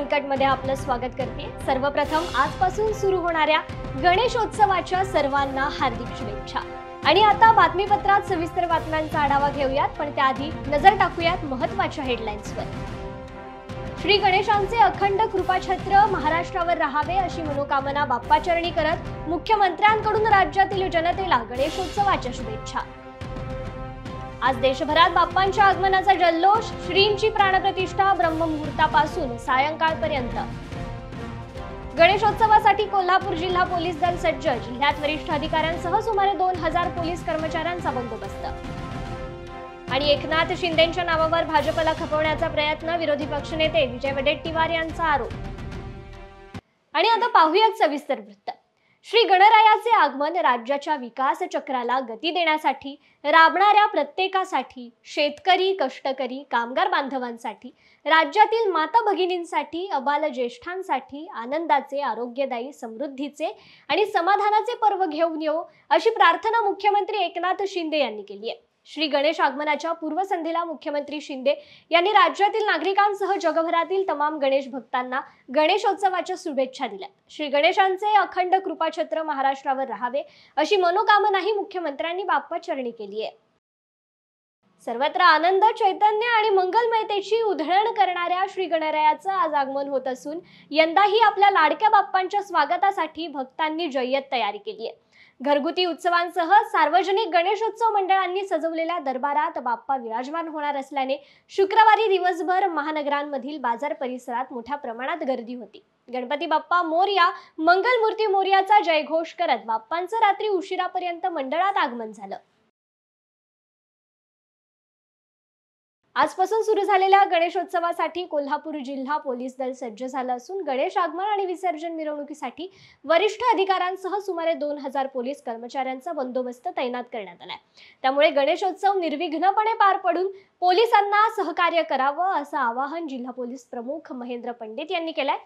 अनकटमध्ये आपलं स्वागत करते। सर्वप्रथम आजपासून सुरू होणाऱ्या गणेशोत्सवाच्या सर्वांना हार्दिक शुभेच्छा। आणि आता बातमीपत्रात सविस्तर बातम्यांचा आढावा घेऊयात, पण त्याआधी नजर टाकूयात महत्त्वाच्या हेडलाईन्सवर। श्री गणेशांचे अखंड कृपाछत्र महाराष्ट्रावर राहावे अशी मनोकामना बाप्पाचरणी करत मुख्यमंत्र्यांकडून राज्यातील जनतेला गणेशोत्सवाच्या शुभेच्छा। आज देशभरात बाप्पांच्या आगमनाचा जल्लोष, श्रींची प्राणप्रतिष्ठा ब्रह्ममुहूर्तापासून सायंकाळपर्यंत। गणेशोत्सवासाठी कोल्हापूर जिल्हा पोलीस दल सज्ज, जिल्ह्यात वरिष्ठ अधिकाऱ्यांसह सुमारे 2000 पोलीस कर्मचाऱ्यांचा बंदोबस्त। आणि एकनाथ शिंदेंच्या नावावर भाजपला खपवण्याचा प्रयत्न, विरोधी पक्षनेते विजय वडेट्टीवार यांचा आरोप। आणि आता पाहूयात सविस्तर वृत्त। श्री गणरायाचे आगमन राज्याच्या विकास चक्राला गती देण्यासाठी, राबणाऱ्या प्रत्येकासाठी, शेतकरी, कष्टकरी, कामगार बांधवांसाठी, राज्यातील माता भगिनींसाठी, अबाल ज्येष्ठांसाठी आनंदाचे, आरोग्यदायी, समृद्धीचे आणि समाधानाचे पर्व घेऊन येऊ अशी प्रार्थना मुख्यमंत्री एकनाथ शिंदे यांनी केली आहे। श्री गणेश आगमनाच्या पूर्वसंध्येला मुख्यमंत्री शिंदे यांनी राज्यातील नागरिकांसह जगभरातील तमाम गणेश भक्तांना गणेशोत्सवाच्या शुभेच्छा दिल्या। श्री गणेशांचे अखंड कृपाछत्र महाराष्ट्रावर राहावे अशी मनोकामनाही मुख्यमंत्र्यांनी बाप्पाचरणी केली आहे। सर्वत्र आनंद, चैतन्य आणि मंगलमयतेची उधळण करणाऱ्या श्री गणरायाचं आज आगमन होत असून यंदाही आपल्या लाडक्या बाप्पांच्या स्वागतासाठी भक्तांनी जय्यत तयारी केली आहे। घरगुती उत्सवांसह सार्वजनिक गणेशोत्सव मंडळांनी सजवलेल्या दरबारात बाप्पा विराजमान होणार असल्याने शुक्रवारी दिवसभर महानगरांमधील बाजार परिसरात मोठ्या प्रमाणात गर्दी होती। गणपती बाप्पा मोरया, मंगलमूर्ती मोरयाचा जयघोष करत बाप्पांचं रात्री उशिरापर्यंत मंडळात आगमन झालं। आजपासून सुरू झालेल्या गणेशोत्सवासाठी कोल्हापूर जिल्हा पोलीस दल सज्ज झालं असून गणेश आगमन आणि विसर्जन मिरवणुकीसाठी वरिष्ठ अधिकाऱ्यांसह सुमारे 2000 पोलीस कर्मचाऱ्यांचा बंदोबस्त तैनात करण्यात आलाय। त्यामुळे गणेशोत्सव निर्विघ्नपणे पार पडून पोलिसांना सहकार्य करावं असं आवाहन जिल्हा पोलीस प्रमुख महेंद्र पंडित यांनी केलंय।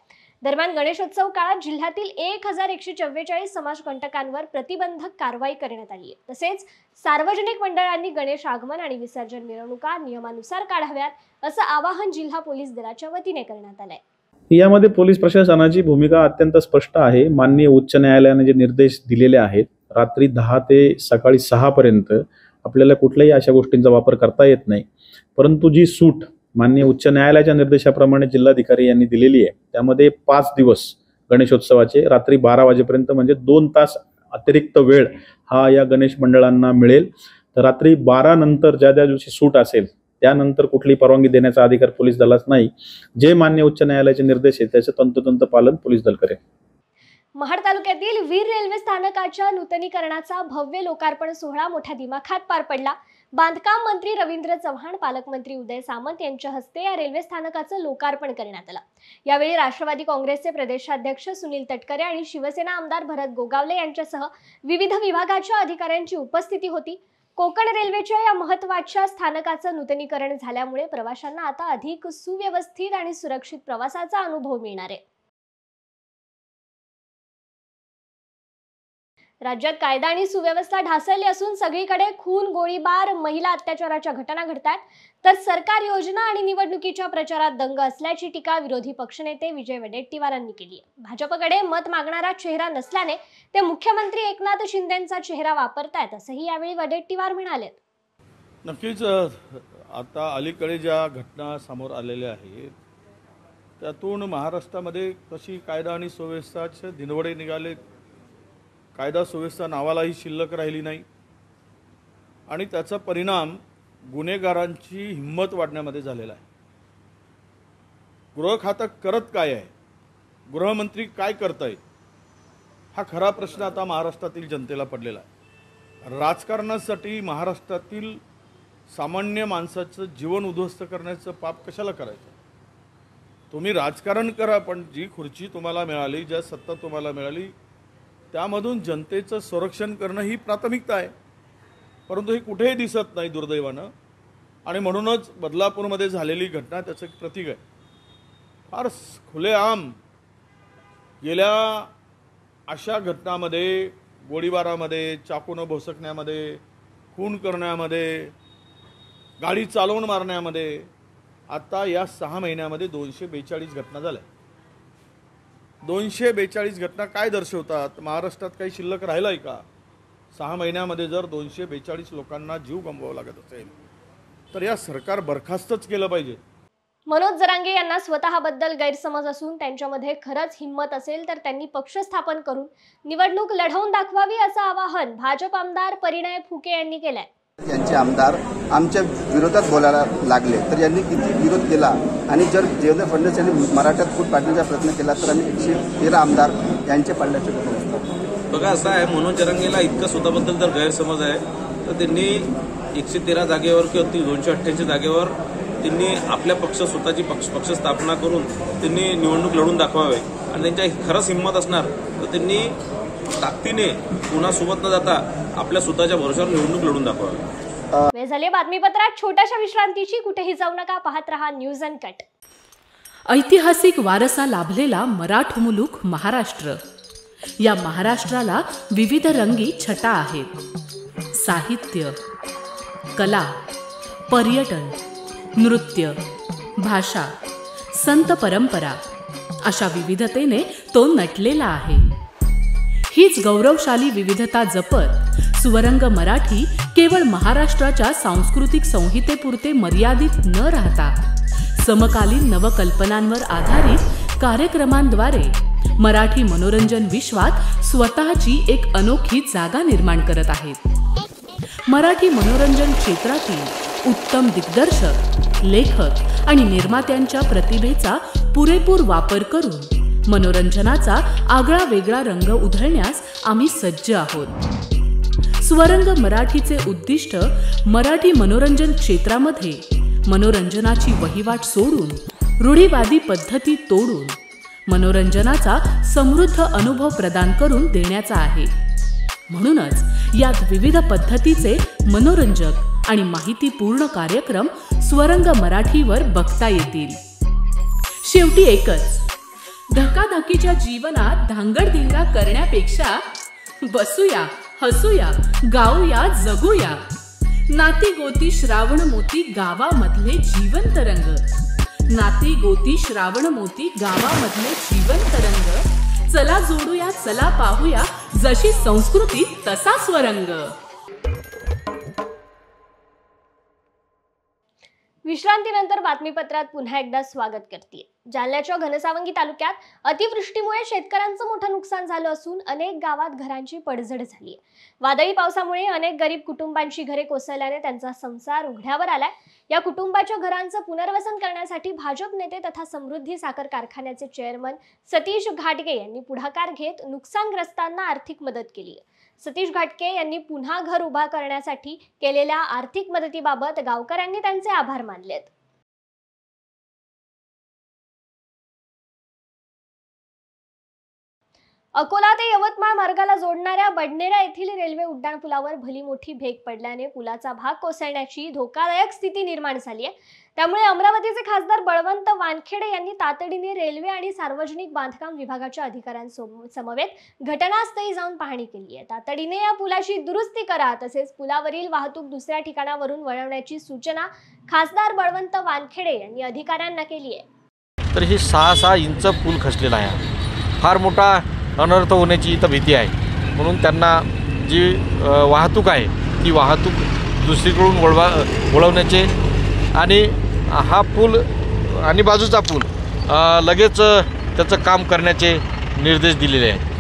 दरम्यान गणेशोत्सव काळात जिल्ह्यातील 1144 समाजकंटकांवर प्रतिबंधक कारवाई करण्यात आली आहे। तसेच सार्वजनिक मंडळांनी गणेश आगमन आणि विसर्जन मिरवणुका नियमानुसार काढाव्यात असं आवाहन जिल्हा पोलीस दलाच्या वतीने करण्यात आलंय। यामध्ये पोलीस प्रशासनाची भूमिका अत्यंत स्पष्ट आहे। माननीय उच्च न्यायालयाने जे निर्देश दिलेले आहेत, रात्री 10 ते सकाळी 6 पर्यंत आपल्याला कुठल्याही अशा गोष्टींचा वापर करता येत नाही। परंतु जी सूट माननीय उच्च न्यायालयाच्या निर्देशाप्रमाणे जिल्हाधिकारी यांनी दिलेली आहे, त्यामध्ये 5 दिवस गणेशोत्सवाचे रात्री 12 वाजेपर्यंत म्हणजे 2 तास अतिरिक्त वेळ हा या गणेश मंडळांना मिळेल। तर रात्री 12 नंतर ज्या दिवशी सूट असेल त्यानंतर कुठली परवानगी देण्याचा अधिकार पोलीस दलास नाही। जे मान्य उच्च न्यायालयाचे निर्देश आहेत त्याचे तंतोतंत पालन पोलीस दल करेल। महाड तालुक्यातील वीर रेल्वे स्थानकाच्या नूतनीकरणाचा भव्य लोकार्पण सोहळा मोठ्या दिमाखात पार पडला। बांधकाम मंत्री रवींद्र चव्हाण, पालकमंत्री उदय सामंत यांच्या हस्ते या रेल्वे स्थानकाचं लोकार्पण करण्यात आलं। यावेळी राष्ट्रवादी काँग्रेसचे प्रदेशाध्यक्ष सुनील तटकरे आणि शिवसेना आमदार भरत गोगावले यांच्यासह विविध विभागाच्या अधिकाऱ्यांची उपस्थिती होती। कोकण रेल्वेच्या या महत्त्वाच्या स्थानकाचं नूतनीकरण झाल्यामुळे प्रवाशांना आता अधिक सुव्यवस्थित आणि सुरक्षित प्रवासाचा अनुभव मिळणार आहे। राज्यात कायदा आणि सुव्यवस्था ढासळली असून सगळीकडे खून, गोळीबार, महिला अत्याचाराच्या घटना घडतात, तर सरकार योजना आणि निवडणुकीच्या प्रचारात दंग असल्याची टीका विरोधी पक्षनेते विजय वडेट्टीवारांनी केली आहे। भाजपकडे मत मागणारा चेहरा नसल्याने ते मुख्यमंत्री एकनाथ शिंदेंचा चेहरा वापरतायत असंही यावेळी वडेट्टीवार म्हणाले। नक्कीच आता अलीकडे ज्या घटना समोर आलेल्या आहेत त्यातून महाराष्ट्रामध्ये कशी कायदा आणि सुव्यवस्थेचे दिनवडे निघाले, कायदा सुव्यवस्था नावालाही शिल्लक राहिली नाही आणि त्याचा परिणाम गुन्हेगारांची हिंमत वाढण्यामध्ये झालेला आहे। गृह खातं करत काय आहे, गृहमंत्री काय करतायत, हा खरा प्रश्न आता महाराष्ट्रातील जनतेला पडलेला आहे। राजकारणासाठी महाराष्ट्रातील सामान्य माणसाचं जीवन उद्ध्वस्त करण्याचं पाप कशाला करायचं? तुम्ही राजकारण करा, पण जी खुर्ची तुम्हाला मिळाली, ज्या सत्ता तुम्हाला मिळाली त्यामधून जनतेचं संरक्षण करणं ही प्राथमिकता आहे। परंतु हे कुठेही दिसत नाही दुर्दैवानं, आणि म्हणूनच बदलापूरमध्ये झालेली घटना त्याचं एक प्रतीक आहे। फार खुलेआम गेल्या अशा घटनांमध्ये, गोळीबारामध्ये, चाकूनं भोसकण्यामध्ये, खून करण्यामध्ये, गाडी चालवून मारण्यामध्ये आता या 6 महिन्यामध्ये 242 घटना झाल्या। 242 घटना काय दर्शवतात? महाराष्ट्रात काही शिल्लक राहिलं आहे का? 6 महिन्यामध्ये जर 242 लोकांना जीव गमवावा लागत असेल तर या सरकार बरखास्तच केलं पाहिजे. मनोज जरांगे यांना स्वतःबद्दल गैरसमज असून त्यांच्यामध्ये खरंच हिंमत असेल तर त्यांनी पक्ष स्थापन करून निवडणूक लढवून दाखवावी असं आवाहन भाजप आमदार परिणय फुके यांनी केलंय. यांचे आमदार आमच्या विरोधात बोलायला लागले तर यांनी किती विरोध केला आणि जर देवेंद्र फडणवीस यांनी मराठ्यात फूट पाडण्याचा प्रयत्न केला तर आम्ही 113 आमदार यांचे पाडण्याचे प्रयत्न. बघा असं आहे, मनोज जरांगेला इतकं स्वतःबद्दल जर गैरसमज आहे तर त्यांनी 113 जागेवर किंवा 288 जागेवर त्यांनी आपल्या स्वतःची पक्ष स्थापना करून त्यांनी निवडणूक लढून दाखवावे आणि त्यांच्या खरंच हिंमत असणार तर त्यांनी ताकदीने कोणासोबत न जाता आपल्या स्वतःच्या भरोश्यावर निवडणूक लढून दाखवावी. वेळ झाली बातमीपत्रात छोट्याशा विश्रांतीची. कुठेही जाऊ नका, पाहत रहा न्यूज अनकट. ऐतिहासिक वारसा लाभलेला मराठ मुलूक महाराष्ट्र. या महाराष्ट्राला विविध रंगी छटा आहेत. साहित्य, कला, पर्यटन, नृत्य, भाषा, संत परंपरा अशा विविधतेने तो नटलेला आहे. हीच गौरवशाली विविधता जपत सुवरंग मराठी केवळ महाराष्ट्राच्या सांस्कृतिक संहितेपुरते मर्यादित न राहता समकालीन नवकल्पनांवर आधारित कार्यक्रमांद्वारे मराठी मनोरंजन विश्वात स्वतःची एक अनोखी जागा निर्माण करत आहेत. मराठी मनोरंजन क्षेत्रातील उत्तम दिग्दर्शक, लेखक आणि निर्मात्यांच्या प्रतिभेचा पुरेपूर वापर करून मनोरंजनाचा आगळा वेगळा रंग उधळण्यास आम्ही सज्ज आहोत. स्वरंग मराठीचे उद्दिष्ट मराठी मनोरंजन क्षेत्रामध्ये मनोरंजनाची वहिवाट सोडून रूढीवादी पद्धती तोडून मनोरंजनाचा समृद्ध अनुभव प्रदान करून देण्याचा आहे. म्हणूनच यात विविध पद्धतीचे मनोरंजक आणि माहितीपूर्ण कार्यक्रम स्वरंग मराठीवर बघता येतील. शेवटी एकच, धकाधकीच्या जीवनात धांगडधिंगा करण्यापेक्षा बसूया, हसूया, गाऊया, जगूया. नाती गोती श्रावण मोती गावामधले जीवंत रंग. नाती गोती श्रावण मोती गावामधले जीवंत रंग. चला जोडूया, चला पाहूया, जशी संस्कृती तसा स्वरंग. विश्रांतीनंतर बातमीपत्रात पुन्हा एकदा स्वागत करते. जालन्याच्या घनसावंगी तालुक्यात अतिवृष्टीमुळे शेतकऱ्यांचं मोठं नुकसान झालं असून अनेक गावात घरांची पडझड झाली. वादळी पावसामुळे अनेक गरीब कुटुंबांची घरे कोसळल्याने त्यांचा संसार उघड्यावर आलाय. या कुटुंबाच्या घरांचं पुनर्वसन करण्यासाठी भाजप नेते तथा समृद्धी साखर कारखान्याचे चेअरमन सतीश घाटगे यांनी पुढाकार घेत नुकसानग्रस्तांना आर्थिक मदत केली. सतीश घाटगे यांनी पुन्हा घर उभा करण्यासाठी केलेल्या आर्थिक मदतीबाबत गावकऱ्यांनी त्यांचे आभार मानलेत. अकोला ते यवतमाळ मार्गाला जोडणाऱ्या बडनेरा येथील रेल्वे उड्डाणपुलावर भली मोठी भेग पडल्याने पुलाचा भाग कोसळण्याची धोकादायक स्थिती निर्माण झाली आहे. त्यामुळे अमरावतीचे खासदार बळवंत वानखेडे यांनी तातडीने रेल्वे आणि सार्वजनिक बांधकाम विभागाच्या अधिकाऱ्यांसमवेत घटनास्थळी जाऊन पाहणी केली आहे. तातडीने या पुलाची दुरुस्ती करा, तसेच पुलावरील वाहतूक दुसऱ्या ठिकाणावरून वळवण्याची सूचना खासदार बळवंत वानखेडे यांनी अधिकाऱ्यांना केली आहे. तर ही 6 इंच पूल खचलेला आहे. फार मोठा अनर्थ होण्याची इथं भीती आहे. म्हणून त्यांना जी वाहतूक आहे ती वाहतूक दुसरीकडून वळवण्याचे आणि हा पूल आणि बाजूचा पूल लगेच त्याचं काम करण्याचे निर्देश दिलेले आहेत.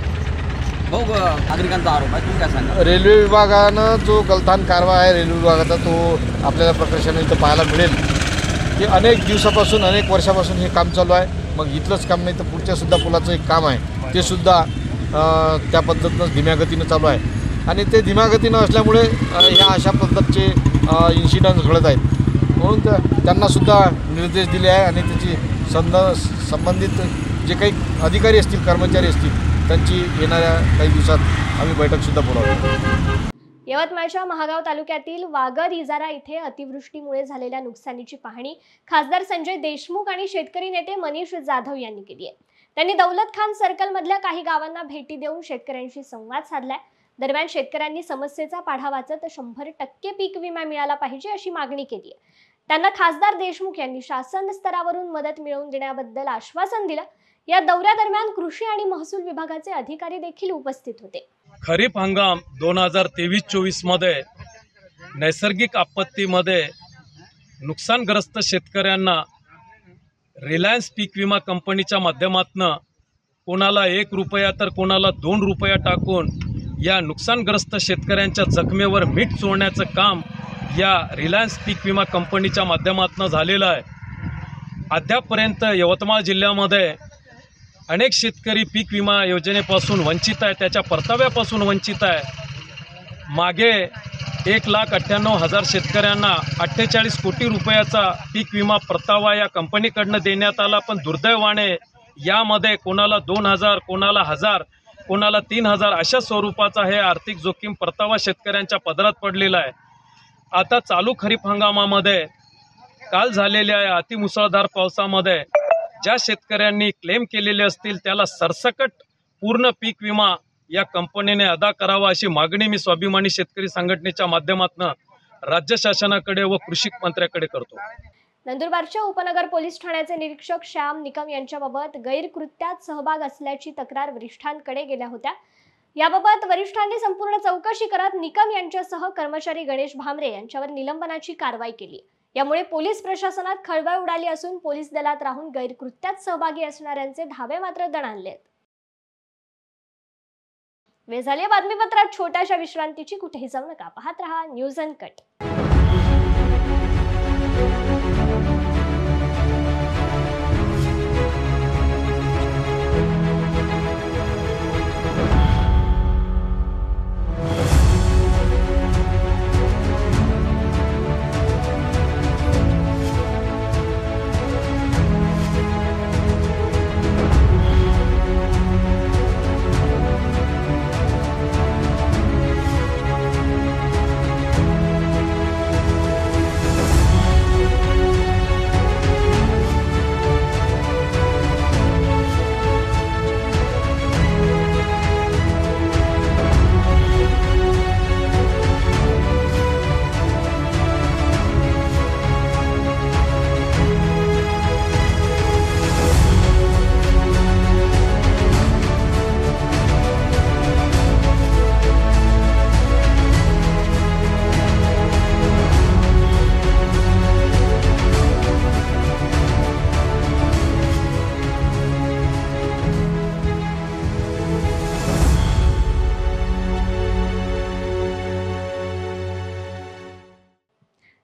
नागरिकांचा आरोप आहे, तुम्ही काय सांगा? रेल्वे विभागानं जो गलथान कारभार आहे रेल्वे विभागाचा तो आपल्याला प्रकर्षाने इथं पाहायला मिळेल की अनेक दिवसापासून अनेक वर्षापासून हे काम चालू आहे. मग इथलंच काम नाही तर पुढच्यासुद्धा पुलाचं एक काम आहे ते सुद्धा त्या पद्धतीनं धीम्या गतीनं चालू आहे आणि ते धीम्या गतीनं असल्यामुळे ह्या अशा पद्धतीचे इन्सिडंट्स घडत आहेत. म्हणून त्यांनासुद्धा निर्देश दिले आहे आणि त्याची संबंधित जे काही अधिकारी असतील कर्मचारी असतील त्यांची येणाऱ्या काही दिवसात आम्ही बैठकसुद्धा बोलावली. यवतमाळच्या महागाव तालुक्यातील वागद इजारा इथे अतिवृष्टीमुळे झालेल्या नुकसानीची पाहणी खासदार संजय देशमुख आणि शेतकरी नेते मनीष जाधव यांनी केली आहे. त्यांनी दौलत खान सर्कल मधल्या काही गावांना भेटी देऊन शेतकऱ्यांशी संवाद साधलाय. दरम्यान शेतकऱ्यांनी समस्येचा पाढा वाचत 100% पीक विमा मिळाला पाहिजे अशी मागणी केली आहे. त्यांना खासदार देशमुख यांनी शासन स्तरावरून मदत मिळवून देण्याबद्दल आश्वासन दिलं. या दौऱ्यादरम्यान कृषी आणि महसूल विभागाचे अधिकारी देखील उपस्थित होते. खरीप हंगाम 2023-24 मध्ये नैसर्गिक आपत्तीमध्ये नुकसानग्रस्त शेतकऱ्यांना रिलायन्स पीक विमा कंपनीच्या माध्यमातून कोणाला 1 रुपया तर कोणाला 2 रुपया टाकून या नुकसानग्रस्त शेतकऱ्यांच्या जखमेवर मीठ चोळण्याचं काम या रिलायन्स पीक विमा कंपनीच्या माध्यमातून झालेलं आहे. अद्यापपर्यंत यवतमाळ जिल्ह्यामध्ये अनेक शेतकरी पीक विमा योजनेपासून वंचित आहे, त्याच्या परताव्यापासून वंचित आहे. मागे 1,98,000 शेतकऱ्यांना 48 कोटी रुपयाचा पीक विमा परतावा या कंपनीकडनं देण्यात आला, पण दुर्दैवाने यामध्ये कोणाला 2,000, कोणाला 1,000, कोणाला 3,000 अशा स्वरूपाचा हे आर्थिक जोखीम परतावा शेतकऱ्यांच्या पदरात पडलेला आहे. आता चालू खरीप हंगामामध्ये काल झालेल्या या अतिमुसळधार पावसामध्ये ज्या शेतकऱ्यांनी क्लेम केलेले असतील त्याला सरसकट पूर्ण पीक विमा या कंपनीने अदा करावा अशी मागणी मी स्वाभिमानी शेतकरी संघटनेच्या माध्यमातून राज्य शासनाकडे व कृषी मंत्र्याकडे करतो. नंदुरबारच्या उपनगर पोलीस ठाण्याचे निरीक्षक श्याम निकम यांच्याबाबत गैरकृत्यात सहभाग असल्याची तक्रार वरिष्ठांकडे गेल्या होत्या. याबाबत वरिष्ठांनी संपूर्ण चौकशी करत निकम यांच्यासह कर्मचारी गणेश भामरे यांच्यावर निलंबनाची कारवाई केली. यामुळे पोलीस प्रशासनात खळबळ उडाली असून पोलीस दलात राहून गैरकृत्यात सहभागी असणाऱ्यांचे धाबे मात्र दणाणलेत. वेळ झाली बातमीपत्रात छोट्याशा विश्रांतीची. कुठेही जाऊ नका, पाहत रहा न्यूज अनकट.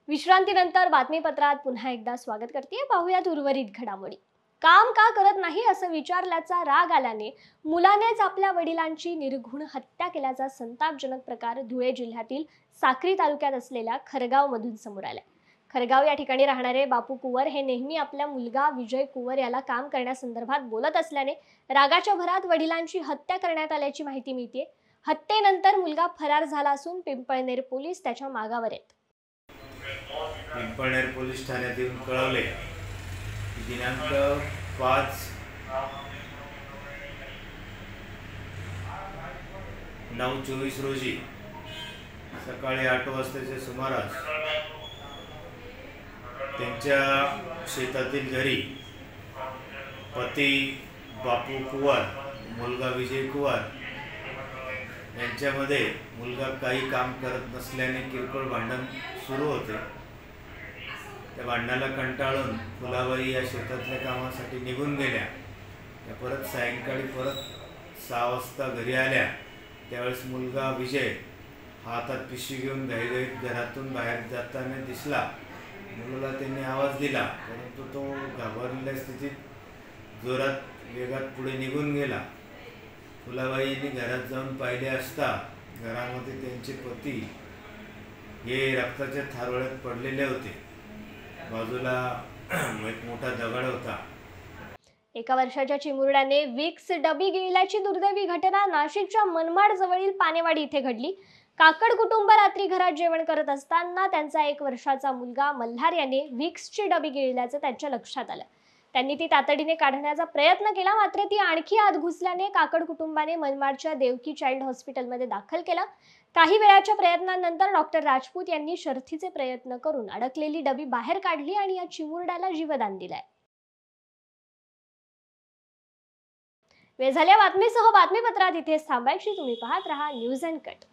विश्रांतीनंतर बातमीपत्रात पुन्हा एकदा स्वागत करते. पाहूयात उर्वरित घडामोडी. काम का करत नाही असं विचारल्याचा राग आल्याने मुलानेच आपल्या वडिलांची निर्घृण हत्या केल्याचा संतापजनक प्रकार धुळे जिल्ह्यातील साक्री तालुक्यात असलेल्या खरगाव मधून समोर आलाय. खरगाव या ठिकाणी राहणारे बापू कुवर हे नेहमी आपल्या मुलगा विजय कुवर याला काम करण्यासंदर्भात बोलत असल्याने रागाच्या भरात वडिलांची हत्या करण्यात आल्याची माहिती मिळते. हत्येनंतर मुलगा फरार झाला असून पिंपळनेर पोलीस त्याच्या मागावर आहेत. पिंपळनेर पोलीस ठाण्यात येऊन कळवले की दिनांक 5/9/24 रोजी सकाळी 8 वाजताच्या सुमारास त्यांच्या शेतातील घरी पती बापू कुवर, मुलगा विजय कुवर यांच्यामध्ये मुलगा काही काम करत नसल्याने किरकोळ भांडण सुरू होते. त्या भांडणाला कंटाळून फुलाबाई या शेतातल्या कामासाठी निघून गेल्या. त्या परत सायंकाळी 6 वाजता घरी आल्या. त्यावेळेस मुलगा विजय हातात पिशवी घेऊन घाईघाईत घरातून बाहेर जाताना दिसला. मुलाला त्यांनी आवाज दिला, परंतु तो घाबरलेल्या स्थितीत जोरात वेगात पुढे निघून गेला. फुलाबाई यांनी घरात जाऊन पाहिले असता घरामध्ये त्यांचे पती हे रक्ताच्या थारोळ्यात पडलेले होते. बाजूला एक मोठा दगड होता. 1 वर्षाच्या चिमुरड्याने विक्स डबी गिळल्याची दुर्दैवी घटना नाशिकच्या मनमाड जवळील पानेवाडी इथे घडली. काकड कुटुंब रात्री घरात जेवण करत असताना त्यांचा 1 वर्षाचा मुलगा मल्हार याने विक्सची डबी गिळल्याचं त्यांच्या लक्षात आलं. त्यांनी ती तातडीने काढण्याचा प्रयत्न केला, मात्र ती आणखी आत घुसल्याने काकड कुटुंबाने मनमाडच्या देवकी चाइल्ड हॉस्पिटलमध्ये दाखल केलं. काही वेळाच्या प्रयत्नांनंतर डॉक्टर राजपूत यांनी शर्थीचे प्रयत्न करून अडकलेली डबी बाहेर काढली आणि या चिमुरड्याला जीवदान दिलंय. वेळ झाल्या बातमीसह बातमीपत्रात इथेच थांबायची. तुम्ही पाहत रहा न्यूज अँड कट.